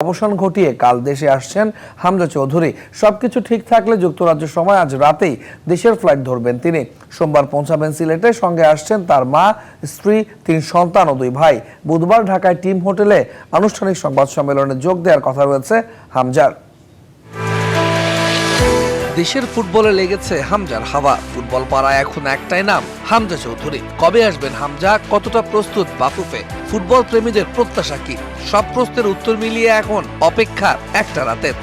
অবসান ঘটিয়ে কাল দেশে আসছেন হামজা চৌধুরী। সবকিছু ঠিক থাকলে যুক্তরাজ্য সময় আজ রাতেই দেশের ফ্লাইট ধরবেন তিনি। সোমবার পৌঁছাবেন সিলেটে। সঙ্গে আসছেন তার মা, স্ত্রী, 3 সন্তান ও 2 ভাই। বুধবার ঢাকায় টিম হোটেলে আনুষ্ঠানিক সংবাদ সম্মেলনে যোগ দেওয়ার কথা রয়েছে হামজার। দেশের ফুটবলে লেগেছে হামজার হাওয়া। ফুটবল পাড়ায় এখন একটাই নাম, হামজা চৌধুরী। কবে আসবেন হামজা, কতটা প্রস্তুত বাফুফে, ফুটবল প্রেমীদের প্রত্যাশা কি? সব প্রশ্নের উত্তর মিলিয়ে এখন অপেক্ষা একটা রাতের।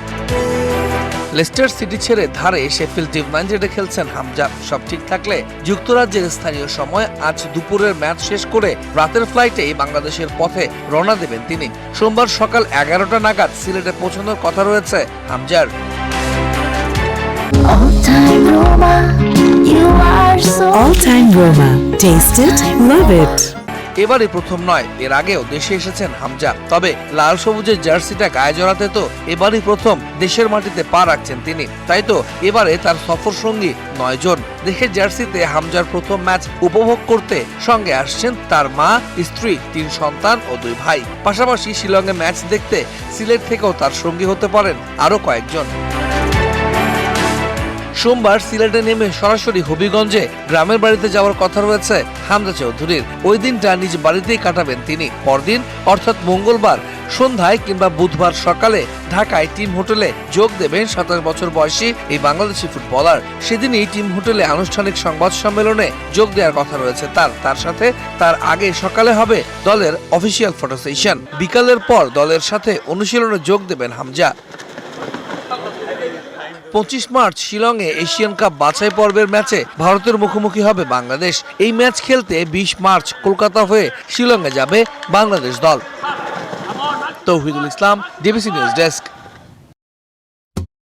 লেস্টার সিটি ছেড়ে ধারে শেফিল্ড ইউনাইটেডে খেলছেন হামজা। সব ঠিক থাকলে যুক্তরাজ্যের স্থানীয় সময় আজ দুপুরের ম্যাচ শেষ করে রাতের ফ্লাইটেই বাংলাদেশের পথে রওনা দেবেন তিনি। সোমবার সকাল 11টা নাগাদ সিলেটে পৌঁছানোর কথা রয়েছে হামজার। All-time Roma. Taste it, love it. এবারই প্রথম নয়, এর আগেও দেশে এসেছেন হামজা। তবে লাল সবুজের জার্সিটা গায়ে জড়াতে তো এবারই প্রথম দেশের মাটিতে পা রাখছেন তিনি। তাই তো এবারে তার সফর সঙ্গী 9 জন। দেশের জার্সিতে হামজার প্রথম ম্যাচ উপভোগ করতে সঙ্গে আসছেন তার মা, স্ত্রী, 3 সন্তান ও 2 ভাই। পাশাপাশি শিলংয়ে ম্যাচ দেখতে সিলেট থেকেও তার সঙ্গী হতে পারেন আরো কয়েকজন। সোমবার সিলেটে নেমে সরাসরি হবিগঞ্জে গ্রামের বাড়িতে যাওয়ার কথা রয়েছে হামজা চৌধুরীর। ওই দিনটা নিজ বাড়িতেই কাটাবেন তিনি। পরদিন অর্থাৎ মঙ্গলবার সন্ধ্যায় কিংবা বুধবার সকালে ঢাকায় টিম হোটেলে যোগ দেবেন 27 বছর বয়সী এই বাংলাদেশি ফুটবলার। সেদিনই টিম হোটেলে আনুষ্ঠানিক সংবাদ সম্মেলনে যোগ দেওয়ার কথা রয়েছে তার সাথে তার আগে সকালে হবে দলের অফিসিয়াল ফটো সেশন। বিকালের পর দলের সাথে অনুশীলনে যোগ দেবেন হামজা। 25 মার্চ শিলংয়ে এশিয়ান কাপ বাছাই পর্বের ম্যাচে ভারতের মুখোমুখি হবে বাংলাদেশ। এই ম্যাচ খেলতে 20 মার্চ কলকাতা হয়ে শিলংয়ে যাবে বাংলাদেশ দল। তৌহিদুল ইসলাম, ডিবিসি নিউজ ডেস্ক।